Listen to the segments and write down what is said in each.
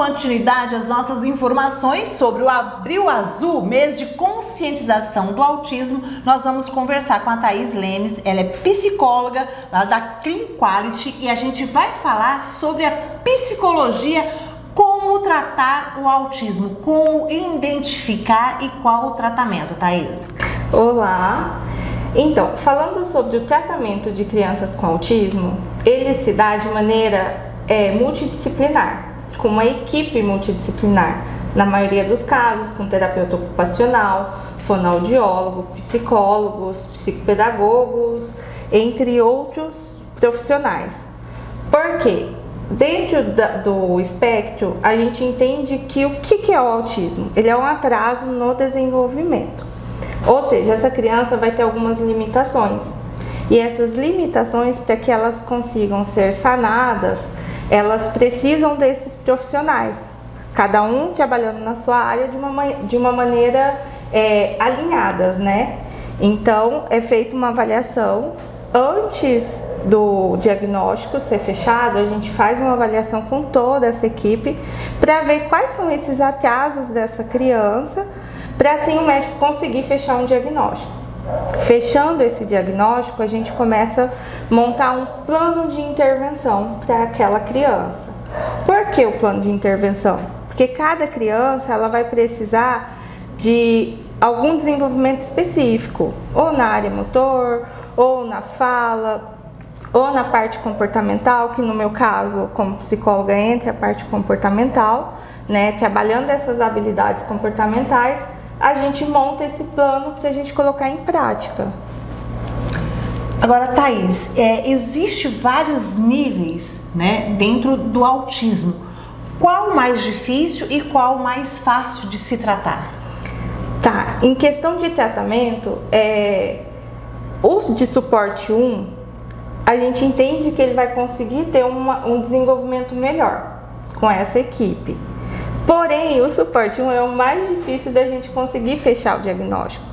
continuidade às nossas informações sobre o Abril Azul, mês de conscientização do autismo. Nós vamos conversar com a Thaís Lemes, ela é psicóloga lá da Clean Quality e a gente vai falar sobre a psicologia, como tratar o autismo, como identificar e qual o tratamento, Thaís. Olá! Então, falando sobre o tratamento de crianças com autismo, ele se dá de maneira multidisciplinar, com uma equipe multidisciplinar, na maioria dos casos com terapeuta ocupacional, fonoaudiólogo, psicólogos, psicopedagogos, entre outros profissionais. Por quê? Dentro do espectro, a gente entende que o que é o autismo? Ele é um atraso no desenvolvimento. Ou seja, essa criança vai ter algumas limitações. E essas limitações, para que elas consigam ser sanadas, elas precisam desses profissionais. Cada um trabalhando na sua área de uma maneira alinhadas, né? Então, é feita uma avaliação. Antes do diagnóstico ser fechado, a gente faz uma avaliação com toda essa equipe para ver quais são esses atrasos dessa criança, para assim o médico conseguir fechar um diagnóstico. Fechando esse diagnóstico, a gente começa a montar um plano de intervenção para aquela criança. Por que o plano de intervenção? Porque cada criança ela vai precisar de algum desenvolvimento específico, ou na área motor, ou na fala, ou na parte comportamental, que no meu caso, como psicóloga, entra a parte comportamental, né? Trabalhando essas habilidades comportamentais, a gente monta esse plano para a gente colocar em prática. Agora, Thaís, existe vários níveis, né, dentro do autismo. Qual o mais difícil e qual o mais fácil de se tratar? Tá, em questão de tratamento, o de suporte 1, a gente entende que ele vai conseguir ter um desenvolvimento melhor com essa equipe. Porém, o suporte 1 é o mais difícil da gente conseguir fechar o diagnóstico.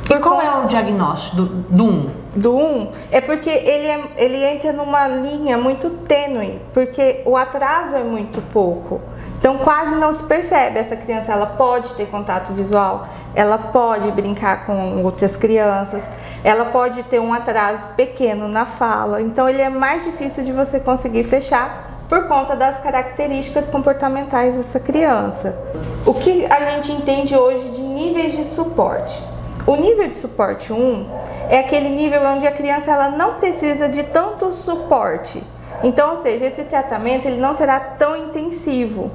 E qual é o diagnóstico do 1? Do 1 é porque ele entra numa linha muito tênue, porque o atraso é muito pouco. Então quase não se percebe. Essa criança ela pode ter contato visual, ela pode brincar com outras crianças, ela pode ter um atraso pequeno na fala. Então ele é mais difícil de você conseguir fechar por conta das características comportamentais dessa criança. O que a gente entende hoje de níveis de suporte? O nível de suporte 1 é aquele nível onde a criança ela não precisa de tanto suporte. Então, ou seja, esse tratamento ele não será tão intensivo.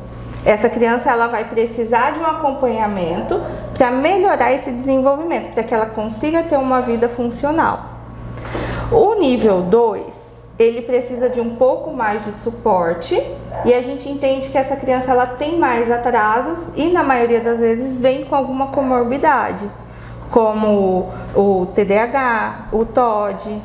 Essa criança ela vai precisar de um acompanhamento para melhorar esse desenvolvimento, para que ela consiga ter uma vida funcional. O nível 2, ele precisa de um pouco mais de suporte e a gente entende que essa criança ela tem mais atrasos e na maioria das vezes vem com alguma comorbidade, como o TDAH, o TOD,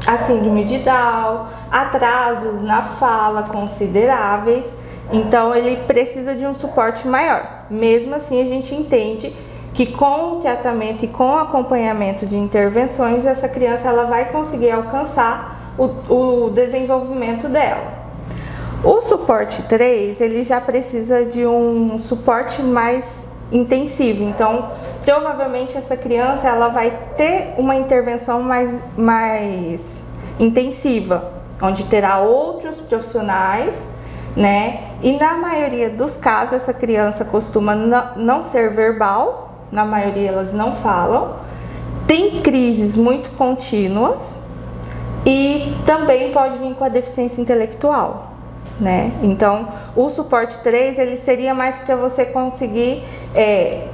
a síndrome de Down, atrasos na fala consideráveis. Então ele precisa de um suporte maior. Mesmo assim, a gente entende que com o tratamento e com o acompanhamento de intervenções, essa criança ela vai conseguir alcançar o desenvolvimento dela. O suporte 3, ele já precisa de um suporte mais intensivo. Então, provavelmente essa criança ela vai ter uma intervenção mais intensiva, onde terá outros profissionais, né? E na maioria dos casos, essa criança costuma não ser verbal. Na maioria elas não falam, tem crises muito contínuas e também pode vir com a deficiência intelectual, né? Então, o suporte 3 ele seria mais para você conseguir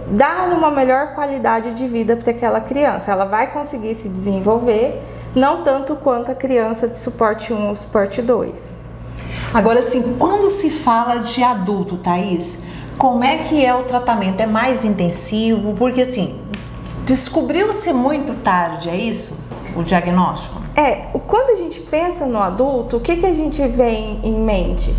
dar uma melhor qualidade de vida para aquela criança. Ela vai conseguir se desenvolver, não tanto quanto a criança de suporte 1 ou suporte 2. Agora, assim, quando se fala de adulto, Thaís, como é que é o tratamento? É mais intensivo? Porque assim, descobriu-se muito tarde, é isso? O diagnóstico? Quando a gente pensa no adulto, o que a gente vem em mente?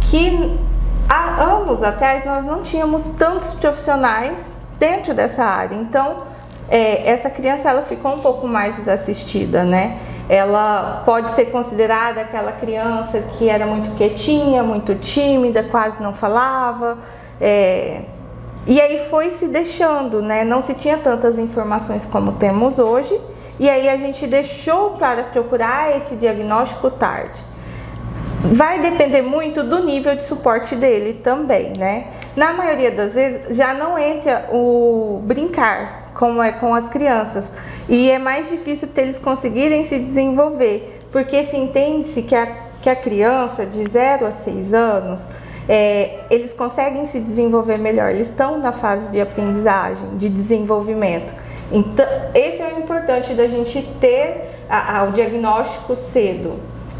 Que há anos atrás nós não tínhamos tantos profissionais dentro dessa área. Então, essa criança ela ficou um pouco mais desassistida, né? ela pode ser considerada aquela criança que era muito quietinha, muito tímida, quase não falava, e aí foi se deixando, né? Não se tinha tantas informações como temos hoje, e aí a gente deixou para procurar esse diagnóstico tarde. Vai depender muito do nível de suporte dele também, né? Na maioria das vezes já não entra o brincar, como é com as crianças, e é mais difícil para eles conseguirem se desenvolver, porque se entende-se que a criança de 0 a 6 anos, eles conseguem se desenvolver melhor, eles estão na fase de aprendizagem, de desenvolvimento. Então, esse é o importante da gente ter o diagnóstico cedo,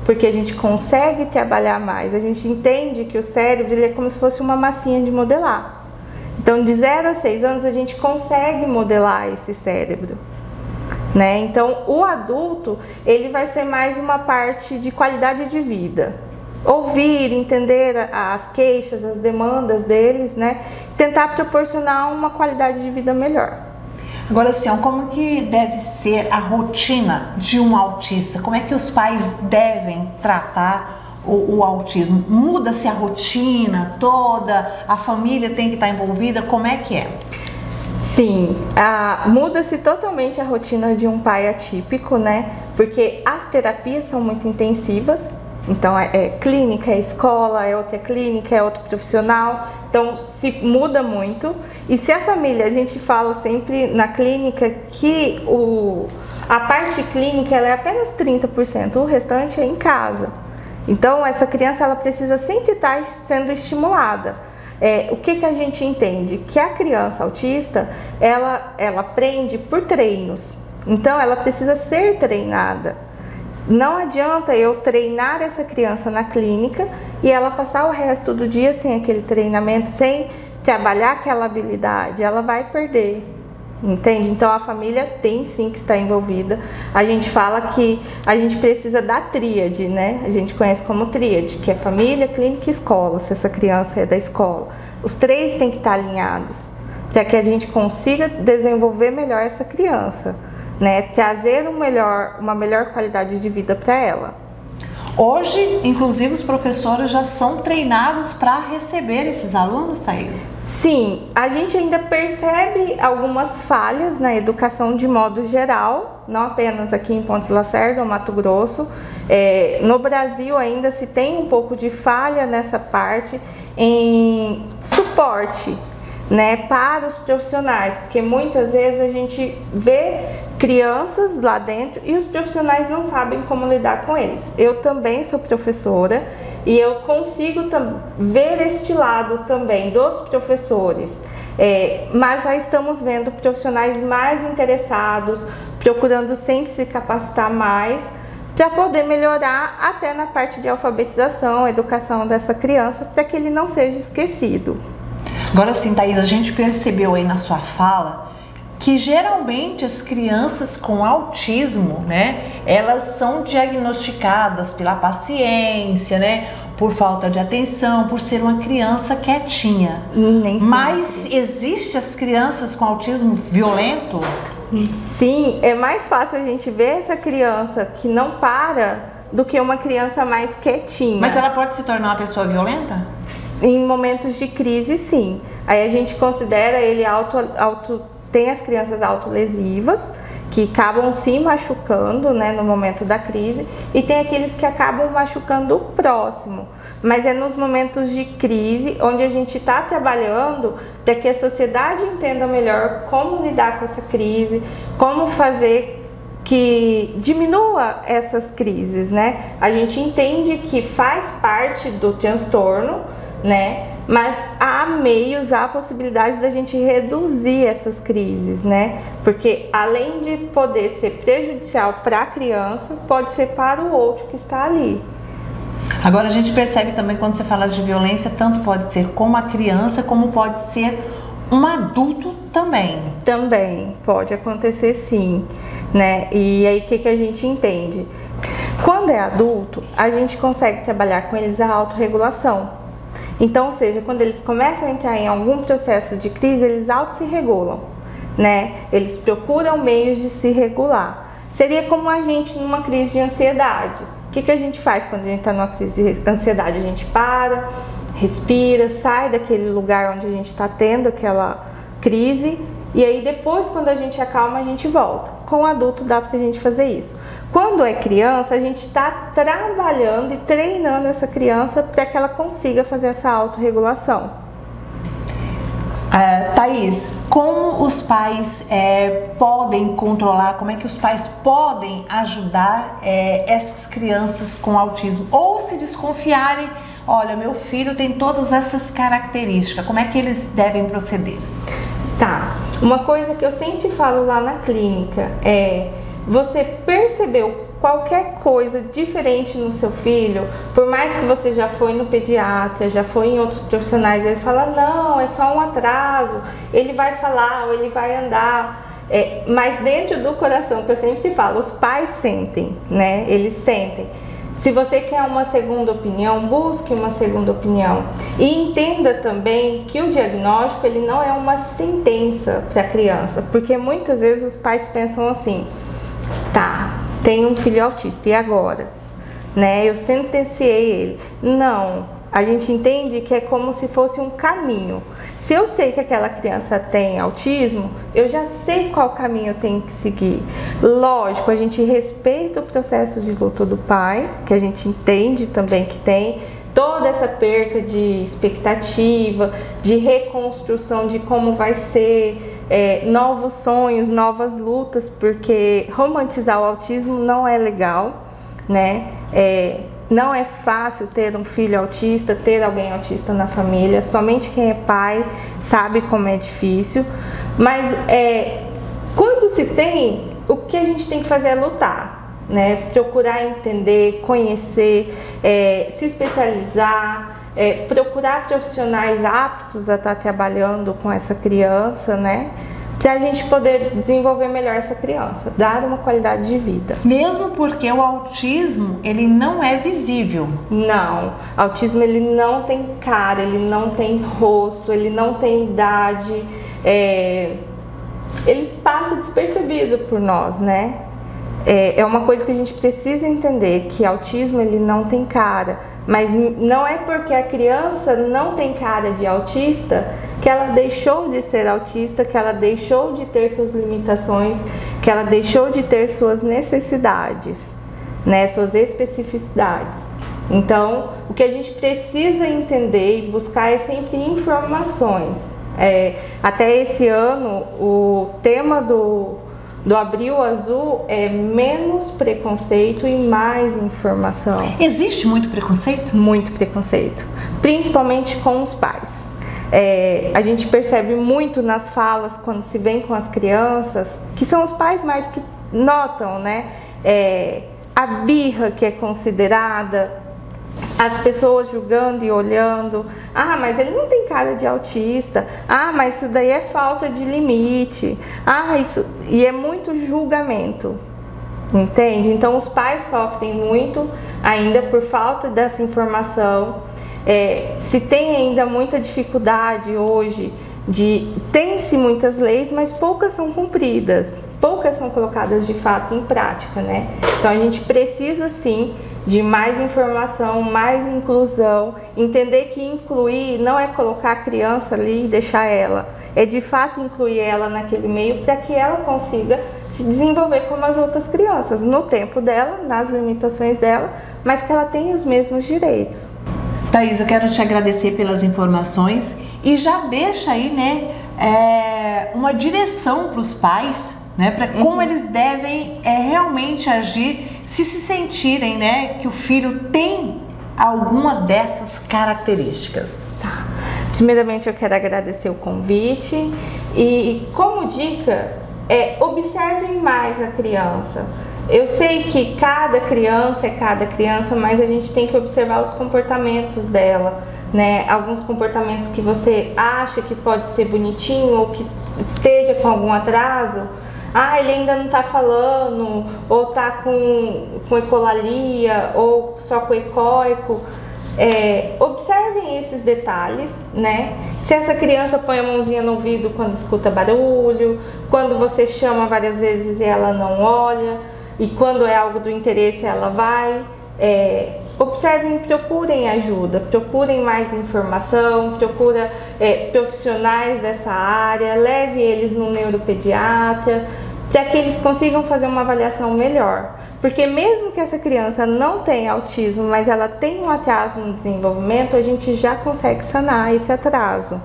porque a gente consegue trabalhar mais, a gente entende que o cérebro ele é como se fosse uma massinha de modelar. Então, de 0 a 6 anos, a gente consegue modelar esse cérebro, né? Então, o adulto, ele vai ser mais uma parte de qualidade de vida. Ouvir, entender as queixas, as demandas deles, né? Tentar proporcionar uma qualidade de vida melhor. Agora, assim, como que deve ser a rotina de um autista? Como é que os pais devem tratar o autismo? Muda-se a rotina toda? A família tem que estar envolvida? Como é que é? Sim, muda-se totalmente a rotina de um pai atípico, né? Porque as terapias são muito intensivas. Então, clínica, é escola, é outra clínica, é outro profissional. Então, se muda muito. E se a família, a gente fala sempre na clínica que a parte clínica ela é apenas 30%, o restante é em casa. Então, essa criança ela precisa sempre estar sendo estimulada. O que a gente entende? Que a criança autista, ela aprende por treinos. Então, ela precisa ser treinada. Não adianta eu treinar essa criança na clínica e ela passar o resto do dia sem aquele treinamento, sem trabalhar aquela habilidade, ela vai perder, entende? Então a família tem sim que estar envolvida. A gente fala que a gente precisa da tríade, né? A gente conhece como tríade, que é família, clínica e escola, se essa criança é da escola. Os três têm que estar alinhados para que a gente consiga desenvolver melhor essa criança, né? Trazer uma melhor qualidade de vida para ela. Hoje, inclusive, os professores já são treinados para receber esses alunos, Thaís? Sim, a gente ainda percebe algumas falhas na educação de modo geral, não apenas aqui em Pontes Lacerda ou Mato Grosso. No Brasil ainda se tem um pouco de falha nessa parte em suporte, né, para os profissionais, porque muitas vezes a gente vê crianças lá dentro e os profissionais não sabem como lidar com eles. Eu também sou professora e eu consigo ver este lado também dos professores, mas já estamos vendo profissionais mais interessados, procurando sempre se capacitar mais para poder melhorar até na parte de alfabetização, educação dessa criança, para que ele não seja esquecido. Agora sim, Thaís, a gente percebeu aí na sua fala que geralmente as crianças com autismo, né, elas são diagnosticadas pela paciência, né, por falta de atenção, por ser uma criança quietinha. Mas existe as crianças com autismo violento? Sim, é mais fácil a gente ver essa criança que não para do que uma criança mais quietinha. Mas ela pode se tornar uma pessoa violenta? Em momentos de crise, sim. Aí a gente considera ele tem as crianças autolesivas, que acabam se machucando, né, no momento da crise, e tem aqueles que acabam machucando o próximo. Mas é nos momentos de crise onde a gente está trabalhando para que a sociedade entenda melhor como lidar com essa crise, como fazer que diminua essas crises, né? A gente entende que faz parte do transtorno, né? Mas há meios, há possibilidades da gente reduzir essas crises, né? Porque além de poder ser prejudicial para a criança, pode ser para o outro que está ali. Agora a gente percebe também quando você fala de violência, tanto pode ser com uma criança, como pode ser um adulto também. Também pode acontecer sim, né? E aí o que a gente entende? Quando é adulto, a gente consegue trabalhar com eles a autorregulação. Então, ou seja, quando eles começam a entrar em algum processo de crise, eles auto se regulam, né? Eles procuram meios de se regular. Seria como a gente numa crise de ansiedade. O que a gente faz quando a gente está numa crise de ansiedade? A gente para, respira, sai daquele lugar onde a gente está tendo aquela crise, e aí depois, quando a gente acalma, a gente volta. Com o adulto dá pra gente fazer isso. Quando é criança, a gente está trabalhando e treinando essa criança para que ela consiga fazer essa autorregulação. Thaís, como os pais podem controlar, como é que os pais podem ajudar essas crianças com autismo? Ou se desconfiarem, olha, meu filho tem todas essas características, como é que eles devem proceder? Tá, uma coisa que eu sempre falo lá na clínica é: você percebeu qualquer coisa diferente no seu filho, por mais que você já foi no pediatra, já foi em outros profissionais, eles falam, não, é só um atraso, ele vai falar ou ele vai andar, mas dentro do coração, que eu sempre falo, os pais sentem, né? Eles sentem. Se você quer uma segunda opinião, busque uma segunda opinião. E entenda também que o diagnóstico, ele não é uma sentença para a criança, porque muitas vezes os pais pensam assim, tá, tenho um filho autista, e agora? Né? Eu sentenciei ele. Não, a gente entende que é como se fosse um caminho. Se eu sei que aquela criança tem autismo, eu já sei qual caminho eu tenho que seguir. Lógico, a gente respeita o processo de luto do pai, que a gente entende também que tem toda essa perca de expectativa, de reconstrução de como vai ser, novos sonhos, novas lutas, porque romantizar o autismo não é legal, né? Não é fácil ter um filho autista, ter alguém autista na família. Somente quem é pai sabe como é difícil. Mas quando se tem, o que a gente tem que fazer é lutar, né? Procurar entender, conhecer, se especializar, procurar profissionais aptos a estar trabalhando com essa criança, né? Para a gente poder desenvolver melhor essa criança, dar uma qualidade de vida. Mesmo porque o autismo, ele não é visível. Não, autismo ele não tem cara, ele não tem rosto, ele não tem idade, ele passa despercebido por nós, né? É uma coisa que a gente precisa entender, que autismo ele não tem cara, mas não é porque a criança não tem cara de autista que ela deixou de ser autista, que ela deixou de ter suas limitações, que ela deixou de ter suas necessidades, né, suas especificidades. Então, o que a gente precisa entender e buscar é sempre informações. Até esse ano, o tema do Abril Azul é menos preconceito e mais informação. Existe muito preconceito? Muito preconceito, principalmente com os pais. A gente percebe muito nas falas quando se vem com as crianças, que são os pais mais que notam, né? A birra que é considerada, as pessoas julgando e olhando. Ah, mas ele não tem cara de autista. Ah, mas isso daí é falta de limite. Ah, isso... E é muito julgamento, entende? Então os pais sofrem muito ainda por falta dessa informação. Se tem ainda muita dificuldade hoje tem-se muitas leis, mas poucas são cumpridas, poucas são colocadas de fato em prática, né? Então a gente precisa sim de mais informação, mais inclusão, entender que incluir não é colocar a criança ali e deixar ela, é de fato incluir ela naquele meio para que ela consiga se desenvolver como as outras crianças, no tempo dela, nas limitações dela, mas que ela tenha os mesmos direitos. Thaís, eu quero te agradecer pelas informações e já deixa aí, né, uma direção para os pais, né, para como eles devem realmente agir se sentirem, né, que o filho tem alguma dessas características. Tá. Primeiramente eu quero agradecer o convite e como dica, observem mais a criança. Eu sei que cada criança é cada criança, mas a gente tem que observar os comportamentos dela, né? Alguns comportamentos que você acha que pode ser bonitinho ou que esteja com algum atraso. Ah, ele ainda não tá falando, ou tá com ecolalia, ou só com ecóico. Observem esses detalhes, né? Se essa criança põe a mãozinha no ouvido quando escuta barulho, quando você chama várias vezes e ela não olha. e quando é algo do interesse ela vai. Observem, procurem ajuda, procurem mais informação, procura profissionais dessa área, leve eles no neuropediatra, para que eles consigam fazer uma avaliação melhor. Porque mesmo que essa criança não tenha autismo, mas ela tem um atraso no desenvolvimento, a gente já consegue sanar esse atraso.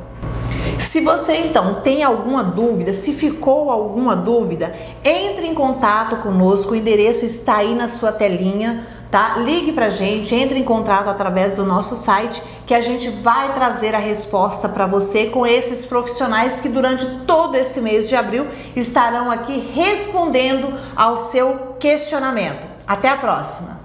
Se você então tem alguma dúvida, se ficou alguma dúvida, entre em contato conosco, o endereço está aí na sua telinha, tá? Ligue pra gente, entre em contato através do nosso site, que a gente vai trazer a resposta para você com esses profissionais que durante todo esse mês de abril estarão aqui respondendo ao seu questionamento. Até a próxima!